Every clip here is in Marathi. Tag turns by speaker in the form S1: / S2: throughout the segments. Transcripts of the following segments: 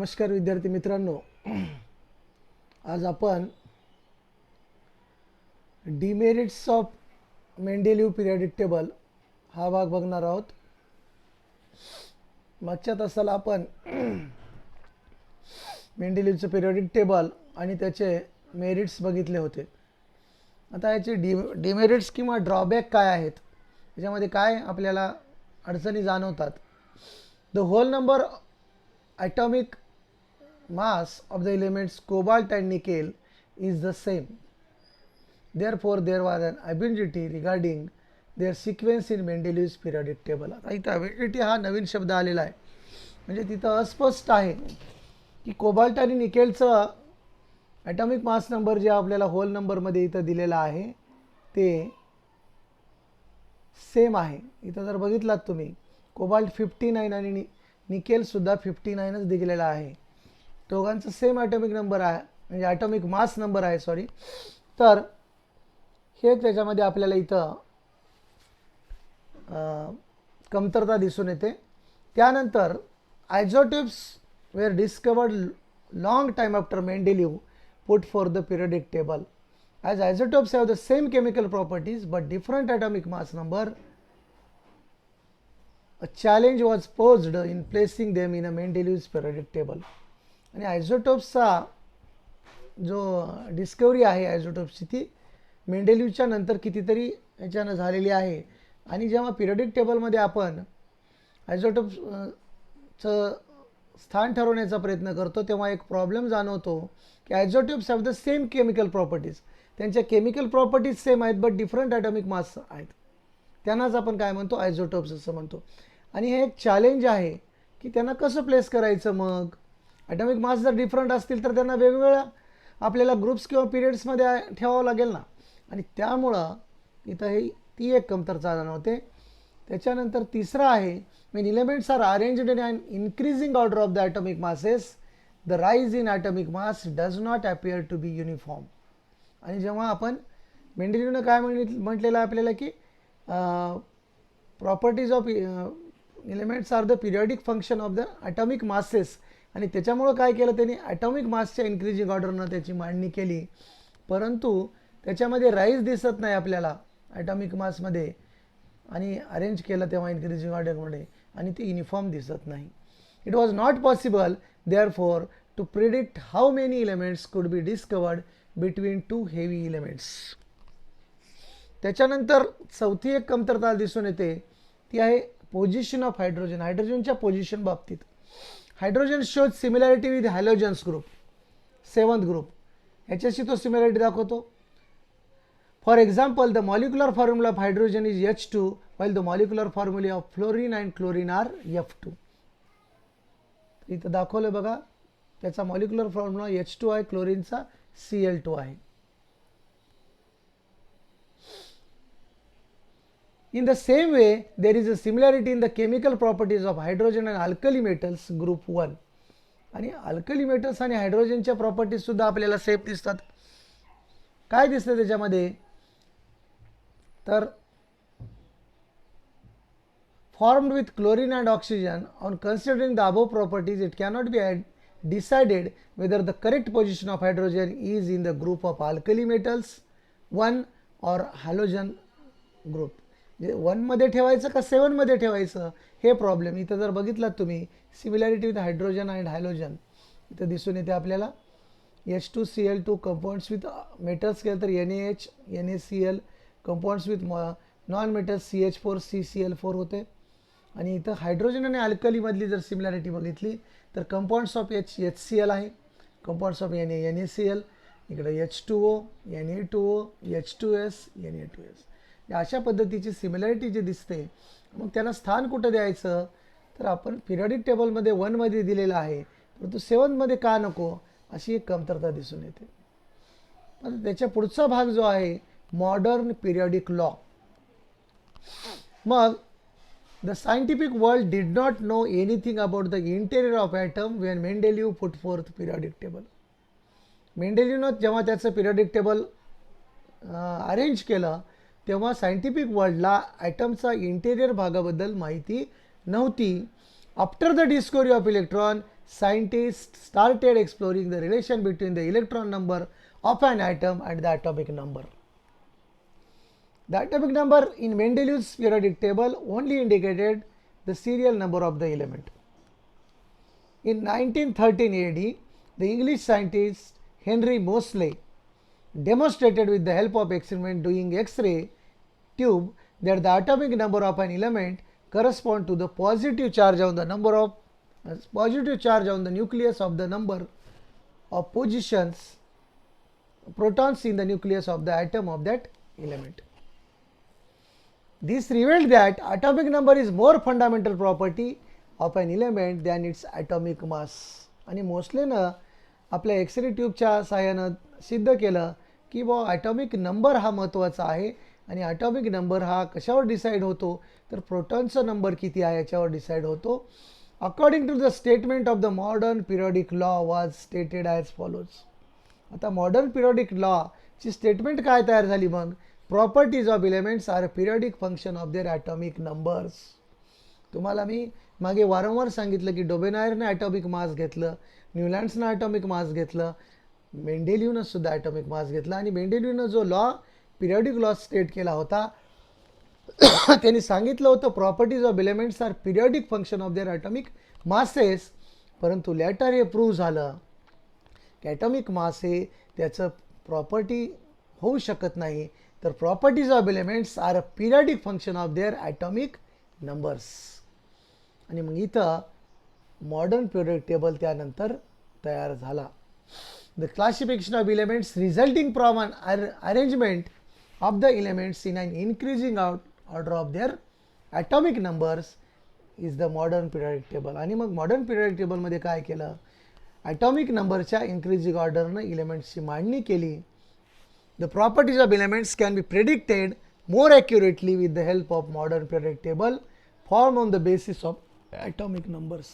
S1: नमस्कार विद्यार्थी मित्रांनो, आज आपण डिमेरिट्स ऑफ मेंडेलिव्ह पिरियडिक टेबल हा भाग बघणार आहोत. मागच्या तासाला आपण मेंडेलिव्हचं पिरियडिक टेबल आणि त्याचे मेरिट्स बघितले होते. आता याचे डिमेरिट्स किंवा ड्रॉबॅक काय आहेत, याच्यामध्ये काय आपल्याला अडचणी जाणवतात. The whole number atomic mass of the elements cobalt and nickel is the same. Therefore, there was an ambiguity regarding their sequence in Mendeleev's periodic table. आता इथं ambiguity हा नवीन शब्द आलेला आहे, म्हणजे तिथं अस्पष्ट आहे की कोबाल्ट आणि निकेलचं ॲटॉमिक मास नंबर जे आपल्याला होल नंबरमध्ये इथं दिलेला आहे ते सेम आहे. इथं जर बघितलात तुम्ही, कोबाल्ट 59 आणि निकेलसुद्धा 59च दिलेला आहे. दोघांचं सेम ॲटॉमिक नंबर आहे, म्हणजे ॲटॉमिक मास नंबर आहे सॉरी. तर हे त्याच्यामध्ये आपल्याला इथं कमतरता दिसून येते. त्यानंतर isotopes were discovered long time after Mendeleev put for the periodic table. As isotopes have the same chemical properties but different atomic mass number, a challenge was posed in placing them in a Mendeleev's periodic table. आणि आयझोटोप्सचा जो डिस्कवरी आहे आयझोटोप्सची ती मेंडेलिव्हच्या नंतर कितीतरी याच्यानं झालेली आहे. आणि जेव्हा पिरियडिक टेबलमध्ये आपण आयझोटोप्सचं स्थान ठरवण्याचा प्रयत्न करतो तेव्हा एक प्रॉब्लेम जाणवतो की isotopes have the same chemical properties. त्यांच्या केमिकल प्रॉपर्टीज सेम आहेत बट डिफरंट ॲटॉमिक मास आहेत. त्यांनाच आपण काय म्हणतो, आयझोटोप्स असं म्हणतो. आणि हे एक चॅलेंज आहे की त्यांना कसं प्लेस करायचं. मग ॲटॉमिक मास जर डिफरंट असतील तर त्यांना वेगवेगळ्या आपल्याला ग्रुप्स किंवा पिरियड्समध्ये ठेवावं लागेल ना. आणि त्यामुळं इथं ती एक कमतरता जाणवते. त्याच्यानंतर तिसरं आहे, when elements are arranged in an increasing order of the atomic masses, the rise in atomic mass does not appear to be uniform. आणि जेव्हा आपण मेंडेलिव्हनं काय म्हटलेलं आहे आपल्याला की properties of elements are the periodic function of the atomic masses. आणि त्याच्यामुळं काय केलं त्यांनी, ॲटॉमिक मासच्या इन्क्रीजिंग ऑर्डरनं त्याची मांडणी केली, परंतु त्याच्यामध्ये राईज दिसत नाही आपल्याला ॲटॉमिक मासमध्ये. आणि अरेंज केलं तेव्हा इन्क्रीजिंग ऑर्डरमध्ये आणि ती युनिफॉर्म दिसत नाही. It was not possible therefore to predict how many elements could be discovered between two heavy elements. त्याच्यानंतर चौथी एक कमतरता दिसून येते, ती आहे पोझिशन ऑफ हायड्रोजन. हायड्रोजनच्या पोझिशन बाबतीत hydrogen shows similarity with halogens group, 7th group, ह्याच्याशी तो सिमिलॅरिटी दाखवतो. For example, the molecular formula of hydrogen is H2 while the molecular formula of fluorine and chlorine are F2. इथं दाखवलं बघा, त्याचा मॉलिक्युलर फॉर्म्युला H2 आहे, क्लोरीनचा Cl2 आहे. In the same way, there is a similarity in the chemical properties of hydrogen and alkali metals group 1. आणि अल्कली मेटल्स आणि हायड्रोजनच्या प्रॉपर्टीज सुद्धा आपल्याला सेम दिसतात. काय दिसतं त्याच्यामध्ये, तर formed with chlorine and oxygen. On considering the above properties, it cannot be decided whether the correct position of hydrogen is in the group of alkali metals 1 or halogen group. 1 मध्ये ठेवायचं का 7 मध्ये ठेवायचं, हे प्रॉब्लेम. इथं जर बघितलात तुम्ही, similarity with hydrogen and halogen इथं दिसून येते आपल्याला. H2Cl2 कंपाऊंड्स विथ मेटल्स केलं तर NaH, NaCl, compounds with non metals CH4CCl4 होते. आणि इथं हायड्रोजन आणि अल्कलीमधली जर सिमिलॅरिटी बघितली तर कंपाऊंड्स ऑफ HCl आहे, कंपाऊंड्स ऑफ NaCl, इकडे H2O, Na2O, H2S, Na2S. अशा पद्धतीची सिमिलॅरिटी जी दिसते. मग त्यांना स्थान कुठं द्यायचं, तर आपण पिरियडिक टेबलमध्ये 1 मध्ये दिलेलं आहे, परंतु 7 मध्ये का नको, अशी एक कमतरता दिसून येते. पण त्याच्या पुढचा भाग जो आहे, मॉडर्न पिरियडिक लॉ. मग the scientific world did not know anything about the interior of atom when Mendeleev put forth periodic table. मेंडेलिव्हनं जेव्हा त्याचं पिरियडिक टेबल अरेंज केलं तेव्हा सायंटिफिक वर्ल्डला ॲटमचा इंटेरियर भागाबद्दल माहिती नव्हती. After the discovery of electron, scientists started exploring the relation between the electron number of an atom and the atomic number. The atomic number in Mendeleev's periodic table only indicated the serial number of the element. In 1913 AD, the English scientist Henry Moseley demonstrated with the help of experiment doing X-ray tube that the atomic number of an element correspond to the positive charge on the nucleus of the number of positions protons in the nucleus of the atom of that element. This revealed that atomic number is more fundamental property of an element than its atomic mass. आणि मोस्लेनं आपल्या एक्सरे ट्यूबच्या सहाय्यानं सिद्ध केलं की ॲटॉमिक नंबर हा महत्त्वाचा आहे आणि ॲटॉमिक नंबर हा कशावर डिसाईड होतो तर प्रोटॉनचा नंबर किती आहे याच्यावर डिसाईड होतो. According to the statement of the modern periodic law was stated as follows. आता मॉडर्न पिरियडिक लॉची स्टेटमेंट काय तयार झाली मग? Properties of elements are periodic function of their atomic numbers. तुम्हाला मी मागे वारंवार सांगितलं की डोबेनायरने ॲटॉमिक मास घेतलं, न्यूलँड्सनं ॲटॉमिक मास घेतलं, मेंडेलिव्हनं सुद्धा ॲटॉमिक मास घेतला आणि मेंडेलिव्हनं जो लॉ पिरियडिक लॉ स्टेट केला होता त्यांनी सांगितलं होतं properties of elements are periodic function of their atomic masses. परंतु लॅटर हे प्रूव्ह झालं की ॲटॉमिक मास हे त्याचं प्रॉपर्टी होऊ शकत नाही, तर properties of elements are a periodic function of their atomic numbers. आणि मग इथं मॉडर्न पिरियडिक टेबल त्यानंतर तयार झाला. The classification of elements resulting from an arrangement of the elements in an increasing order of their atomic numbers is the modern periodic table. आणि मग मॉडर्न पिरियडिक टेबलमध्ये काय केलं? ॲटॉमिक नंबरच्या इन्क्रीजिंग ऑर्डरनं एलिमेंट्सची मांडणी केली. The properties of elements can be predicted more accurately with the help of modern periodic table formed on the basis of atomic numbers.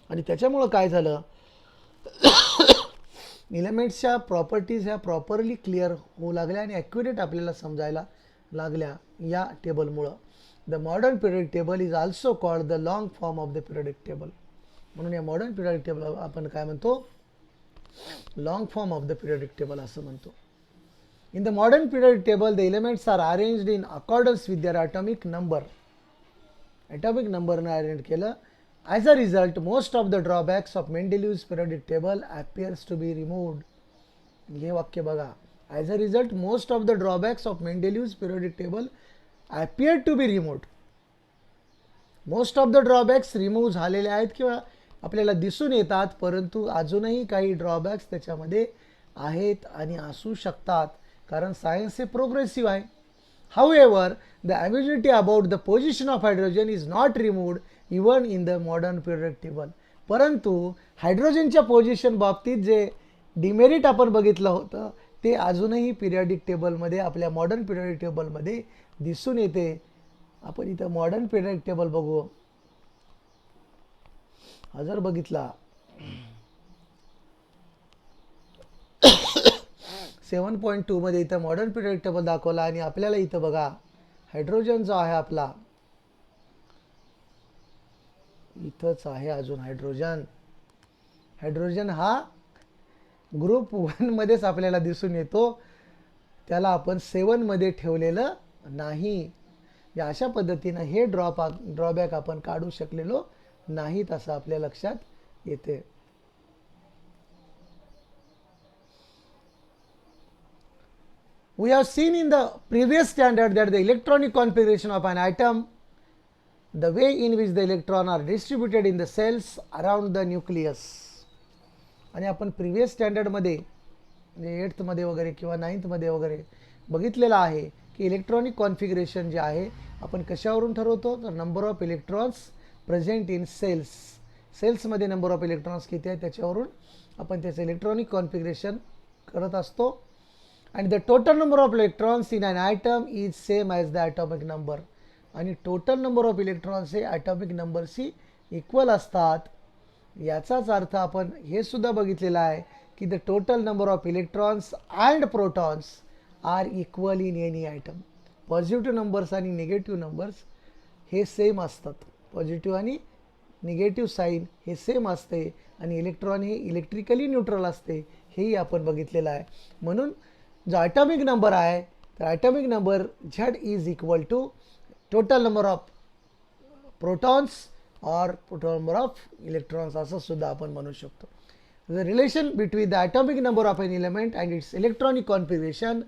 S1: आणि त्याच्यामुळं काय झालं? एलिमेंट्सच्या प्रॉपर्टीज ह्या प्रॉपरली क्लिअर होऊ लागल्या आणि ॲक्युरेट आपल्याला समजायला लागल्या या टेबलमुळं. The modern periodic table is also called the long form of the periodic table. म्हणून या मॉडर्न पिरियडिक टेबल आपण काय म्हणतो? Long form of the periodic table असं म्हणतो. In the modern periodic table, the elements are arranged in accordance with their atomic number. Atomic number ने arrange केलं. As a result, most of the drawbacks of Mendeleev's periodic table appears to be removed. हे वाक्य बघा. As a result, most of the drawbacks of Mendeleev's periodic table appear to be removed. Most of the drawbacks remove झालेले आहेत किंवा आपल्याला दिसून येतात, परंतु अजूनही काही ड्रॉबॅक्स त्याच्यामध्ये आहेत आणि असू शकतात, कारण सायन्स हे प्रोग्रेसिव्ह आहे. However the ambiguity about the position of hydrogen is not removed even in the modern periodic table. परंतु हायड्रोजनच्या पोझिशन बाबतीत जे डिमेरिट आपण बघितलं होतं ते अजूनही पिरियडिक टेबलमध्ये आपल्या मॉडर्न पिरियडिक टेबलमध्ये दिसून येते. आपण इथं मॉडर्न पिरियडिक टेबल बघू. हा जर बघितला 7.2 मध्ये इथं मॉडर्न पिरियडिक टेबल दाखवला आणि आपल्याला इथं बघा हायड्रोजन जो आहे आपला इथंच आहे अजून हायड्रोजन. हायड्रोजन हा ग्रुप 1 मध्येच आपल्याला दिसून येतो, त्याला आपण 7 मध्ये ठेवलेलं नाही. या अशा पद्धतीनं हे ड्रॉबॅक आपण काढू शकलेलो नाहीत असं आपल्या लक्षात येते. We have seen in the previous standard that the electronic configuration of an atom, the way in which the electrons are distributed in the cells around the nucleus. आणि आपण प्रिव्हियस स्टँडर्डमध्ये म्हणजे 8th मध्ये वगैरे किंवा 9th मध्ये वगैरे बघितलेलं आहे की इलेक्ट्रॉनिक कॉन्फिगरेशन जे आहे आपण कशावरून ठरवतो तर number of electrons present in shells. सेल्समध्ये नंबर ऑफ इलेक्ट्रॉन्स किती आहे त्याच्यावरून आपण त्याचं इलेक्ट्रॉनिक कॉन्फिगरेशन करत असतो. And the total number of electrons in an atom is same as the atomic number. आणि total number of electrons हे atomic numberशी इक्वल असतात. याचाच अर्थ आपण हे सुद्धा बघितलेलं आहे की the total number of electrons and protons are equal in any atom. Positive numbers आणि निगेटिव्ह नंबर्स हे सेम असतात. पॉझिटिव्ह आणि निगेटिव्ह साईन हे सेम असते आणि इलेक्ट्रॉन हे इलेक्ट्रिकली न्यूट्रल असते, हेही आपण बघितलेलं आहे. म्हणून जो ॲटॉमिक नंबर आहे तर atomic number Z is equal to total number of protons और टोटल नंबर ऑफ इलेक्ट्रॉन्स असं सुद्धा आपण म्हणू शकतो. The relation between the atomic number of an element and its electronic configuration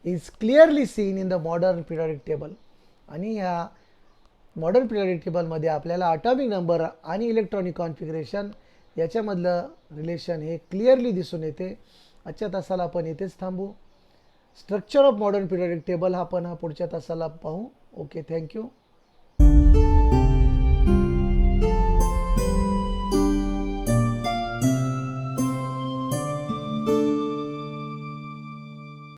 S1: is clearly seen in the modern periodic table. आणि ह्या मॉडर्न पिरियडिक टेबलमध्ये आपल्याला ॲटॉमिक नंबर आणि इलेक्ट्रॉनिक कॉन्फिगरेशन याच्यामधलं रिलेशन हे क्लिअरली दिसून येते. आजच्या तासाला आपण इथेच थांबू. Structure of modern periodic table आपण पुढच्या तासाला पाहू. Okay, thank you.